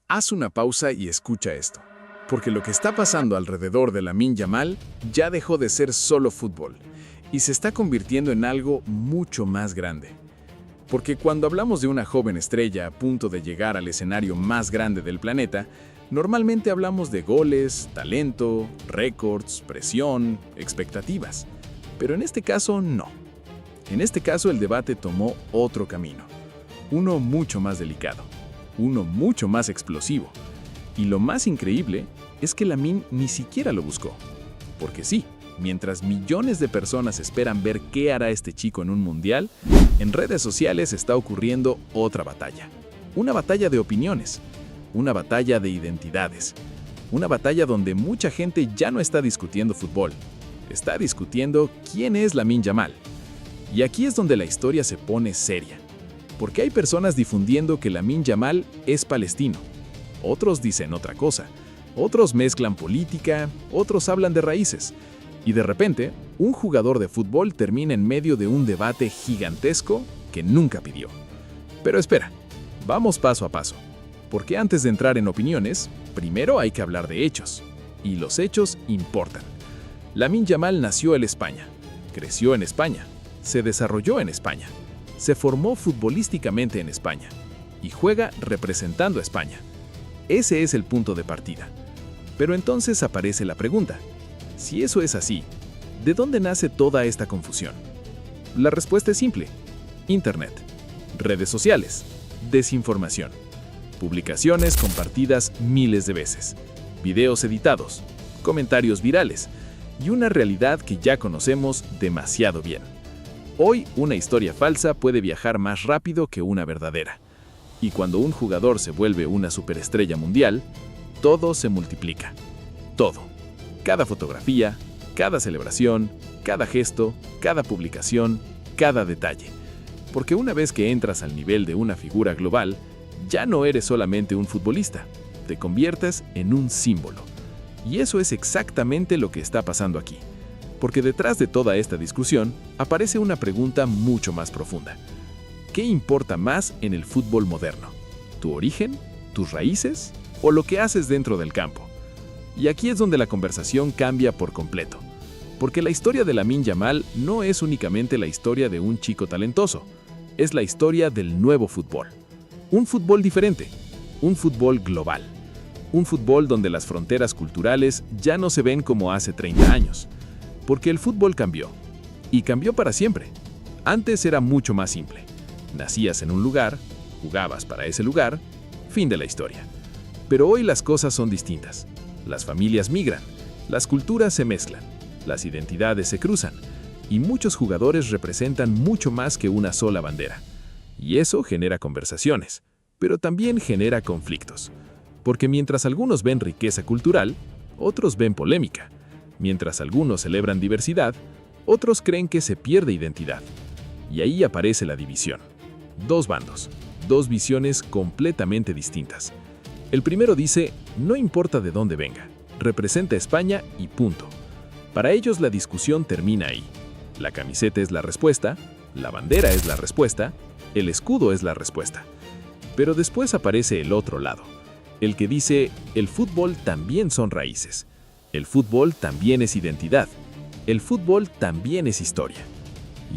Haz una pausa y escucha esto, porque lo que está pasando alrededor de Lamine Yamal ya dejó de ser solo fútbol y se está convirtiendo en algo mucho más grande. Porque cuando hablamos de una joven estrella a punto de llegar al escenario más grande del planeta, normalmente hablamos de goles, talento, récords, presión, expectativas. Pero en este caso, no. En este caso, el debate tomó otro camino. Uno mucho más delicado. Uno mucho más explosivo. Y lo más increíble es que Lamine ni siquiera lo buscó. Porque sí, mientras millones de personas esperan ver qué hará este chico en un mundial, en redes sociales está ocurriendo otra batalla. Una batalla de opiniones. Una batalla de identidades. Una batalla donde mucha gente ya no está discutiendo fútbol. Está discutiendo quién es Lamine Yamal. Y aquí es donde la historia se pone seria. Porque hay personas difundiendo que Lamine Yamal es palestino. Otros dicen otra cosa. Otros mezclan política, otros hablan de raíces. Y de repente, un jugador de fútbol termina en medio de un debate gigantesco que nunca pidió. Pero espera, vamos paso a paso. Porque antes de entrar en opiniones, primero hay que hablar de hechos. Y los hechos importan. Lamine Yamal nació en España, creció en España, se desarrolló en España, se formó futbolísticamente en España y juega representando a España. Ese es el punto de partida. Pero entonces aparece la pregunta, si eso es así, ¿de dónde nace toda esta confusión? La respuesta es simple: Internet, redes sociales, desinformación, publicaciones compartidas miles de veces, videos editados, comentarios virales y una realidad que ya conocemos demasiado bien. Hoy, una historia falsa puede viajar más rápido que una verdadera. Y cuando un jugador se vuelve una superestrella mundial, todo se multiplica. Todo. Cada fotografía, cada celebración, cada gesto, cada publicación, cada detalle. Porque una vez que entras al nivel de una figura global, ya no eres solamente un futbolista, te conviertes en un símbolo. Y eso es exactamente lo que está pasando aquí. Porque detrás de toda esta discusión aparece una pregunta mucho más profunda. ¿Qué importa más en el fútbol moderno? ¿Tu origen? ¿Tus raíces? ¿O lo que haces dentro del campo? Y aquí es donde la conversación cambia por completo. Porque la historia de Lamine Yamal no es únicamente la historia de un chico talentoso. Es la historia del nuevo fútbol. Un fútbol diferente. Un fútbol global. Un fútbol donde las fronteras culturales ya no se ven como hace 30 años. Porque el fútbol cambió. Y cambió para siempre. Antes era mucho más simple. Nacías en un lugar, jugabas para ese lugar, fin de la historia. Pero hoy las cosas son distintas. Las familias migran, las culturas se mezclan, las identidades se cruzan, y muchos jugadores representan mucho más que una sola bandera. Y eso genera conversaciones, pero también genera conflictos. Porque mientras algunos ven riqueza cultural, otros ven polémica. Mientras algunos celebran diversidad, otros creen que se pierde identidad. Y ahí aparece la división. Dos bandos, dos visiones completamente distintas. El primero dice, no importa de dónde venga, representa a España y punto. Para ellos la discusión termina ahí. La camiseta es la respuesta, la bandera es la respuesta, el escudo es la respuesta. Pero después aparece el otro lado, el que dice, el fútbol también son raíces. El fútbol también es identidad. El fútbol también es historia.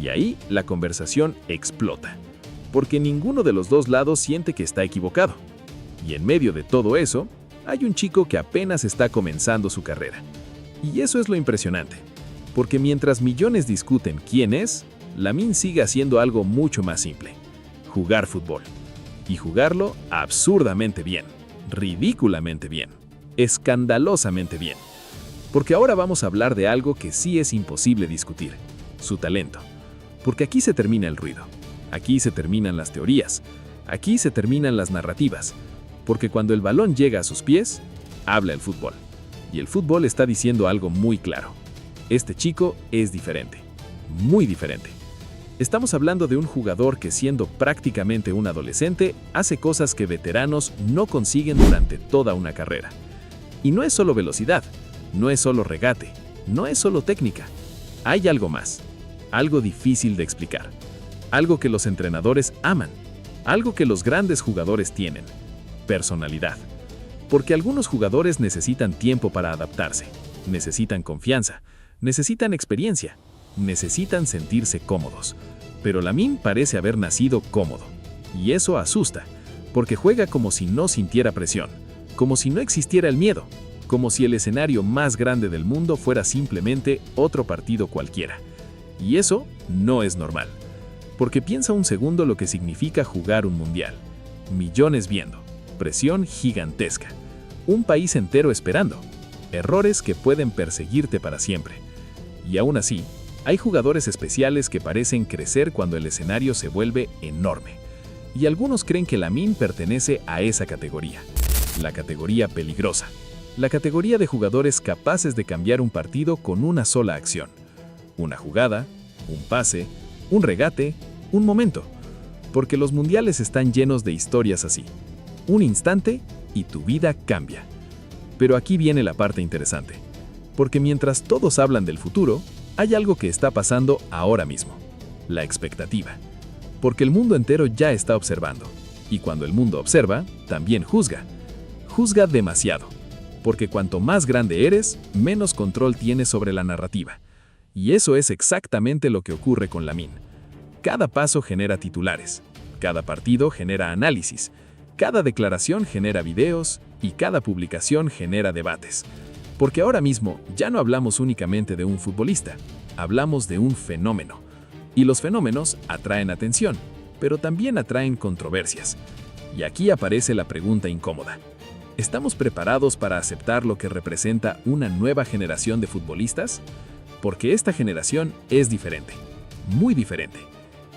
Y ahí la conversación explota, porque ninguno de los dos lados siente que está equivocado. Y en medio de todo eso, hay un chico que apenas está comenzando su carrera. Y eso es lo impresionante, porque mientras millones discuten quién es, Lamine sigue haciendo algo mucho más simple: jugar fútbol. Y jugarlo absurdamente bien, ridículamente bien, escandalosamente bien. Porque ahora vamos a hablar de algo que sí es imposible discutir: su talento. Porque aquí se termina el ruido, aquí se terminan las teorías, aquí se terminan las narrativas. Porque cuando el balón llega a sus pies, habla el fútbol. Y el fútbol está diciendo algo muy claro: este chico es diferente, muy diferente. Estamos hablando de un jugador que, siendo prácticamente un adolescente, hace cosas que veteranos no consiguen durante toda una carrera. Y no es solo velocidad, no es solo regate, no es solo técnica. Hay algo más, algo difícil de explicar, algo que los entrenadores aman, algo que los grandes jugadores tienen: personalidad. Porque algunos jugadores necesitan tiempo para adaptarse, necesitan confianza, necesitan experiencia, necesitan sentirse cómodos. Pero Lamine parece haber nacido cómodo. Y eso asusta, porque juega como si no sintiera presión, como si no existiera el miedo, como si el escenario más grande del mundo fuera simplemente otro partido cualquiera. Y eso no es normal. Porque piensa un segundo lo que significa jugar un mundial. Millones viendo, presión gigantesca, un país entero esperando, errores que pueden perseguirte para siempre. Y aún así, hay jugadores especiales que parecen crecer cuando el escenario se vuelve enorme. Y algunos creen que Lamine pertenece a esa categoría, la categoría peligrosa, la categoría de jugadores capaces de cambiar un partido con una sola acción. Una jugada, un pase, un regate, un momento. Porque los mundiales están llenos de historias así. Un instante y tu vida cambia. Pero aquí viene la parte interesante. Porque mientras todos hablan del futuro, hay algo que está pasando ahora mismo. La expectativa. Porque el mundo entero ya está observando. Y cuando el mundo observa, también juzga. Juzga demasiado. Porque cuanto más grande eres, menos control tienes sobre la narrativa. Y eso es exactamente lo que ocurre con Lamine. Cada paso genera titulares. Cada partido genera análisis. Cada declaración genera videos. Y cada publicación genera debates. Porque ahora mismo ya no hablamos únicamente de un futbolista. Hablamos de un fenómeno. Y los fenómenos atraen atención, pero también atraen controversias. Y aquí aparece la pregunta incómoda. ¿Estamos preparados para aceptar lo que representa una nueva generación de futbolistas? Porque esta generación es diferente, muy diferente.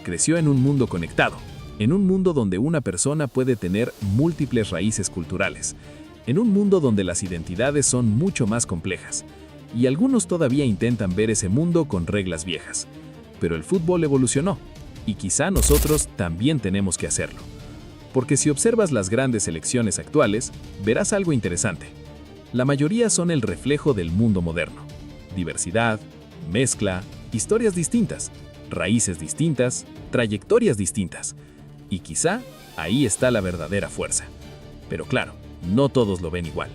Creció en un mundo conectado, en un mundo donde una persona puede tener múltiples raíces culturales, en un mundo donde las identidades son mucho más complejas. Y algunos todavía intentan ver ese mundo con reglas viejas. Pero el fútbol evolucionó, y quizá nosotros también tenemos que hacerlo. Porque si observas las grandes selecciones actuales, verás algo interesante. La mayoría son el reflejo del mundo moderno. Diversidad, mezcla, historias distintas, raíces distintas, trayectorias distintas. Y quizá ahí está la verdadera fuerza. Pero claro, no todos lo ven igual.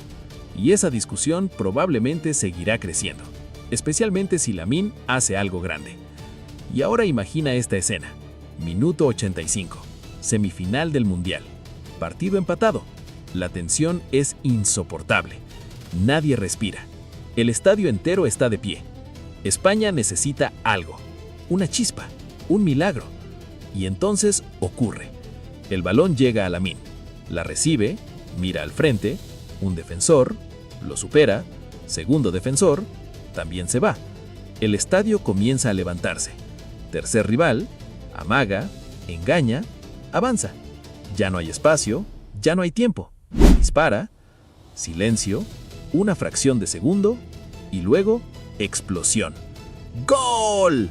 Y esa discusión probablemente seguirá creciendo, especialmente si Lamine hace algo grande. Y ahora imagina esta escena. Minuto 85. Semifinal del Mundial. Partido empatado. La tensión es insoportable. Nadie respira. El estadio entero está de pie. España necesita algo. Una chispa. Un milagro. Y entonces ocurre. El balón llega a Lamine. La recibe, mira al frente, un defensor, lo supera, segundo defensor, también se va. El estadio comienza a levantarse. Tercer rival, amaga, engaña, avanza. Ya no hay espacio, ya no hay tiempo. Dispara, silencio, una fracción de segundo y luego explosión. ¡Gol!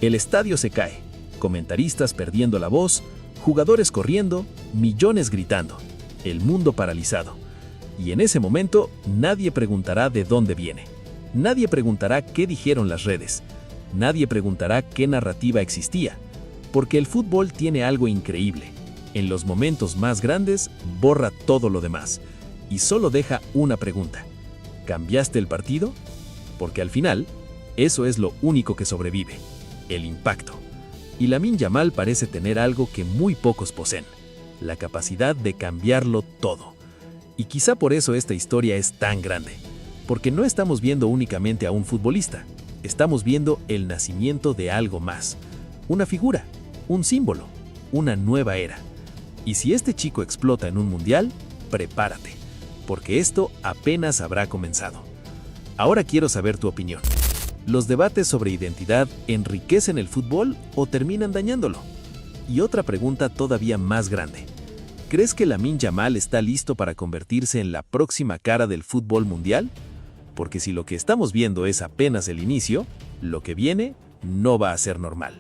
El estadio se cae, comentaristas perdiendo la voz, jugadores corriendo, millones gritando, el mundo paralizado. Y en ese momento nadie preguntará de dónde viene. Nadie preguntará qué dijeron las redes. Nadie preguntará qué narrativa existía, porque el fútbol tiene algo increíble. En los momentos más grandes, borra todo lo demás y solo deja una pregunta. ¿Cambiaste el partido? Porque al final, eso es lo único que sobrevive, el impacto. Y Lamine Yamal parece tener algo que muy pocos poseen, la capacidad de cambiarlo todo. Y quizá por eso esta historia es tan grande, porque no estamos viendo únicamente a un futbolista. Estamos viendo el nacimiento de algo más, una figura, un símbolo, una nueva era. Y si este chico explota en un mundial, prepárate, porque esto apenas habrá comenzado. Ahora quiero saber tu opinión. ¿Los debates sobre identidad enriquecen el fútbol o terminan dañándolo? Y otra pregunta todavía más grande. ¿Crees que Lamine Yamal está listo para convertirse en la próxima cara del fútbol mundial? Porque si lo que estamos viendo es apenas el inicio, lo que viene no va a ser normal.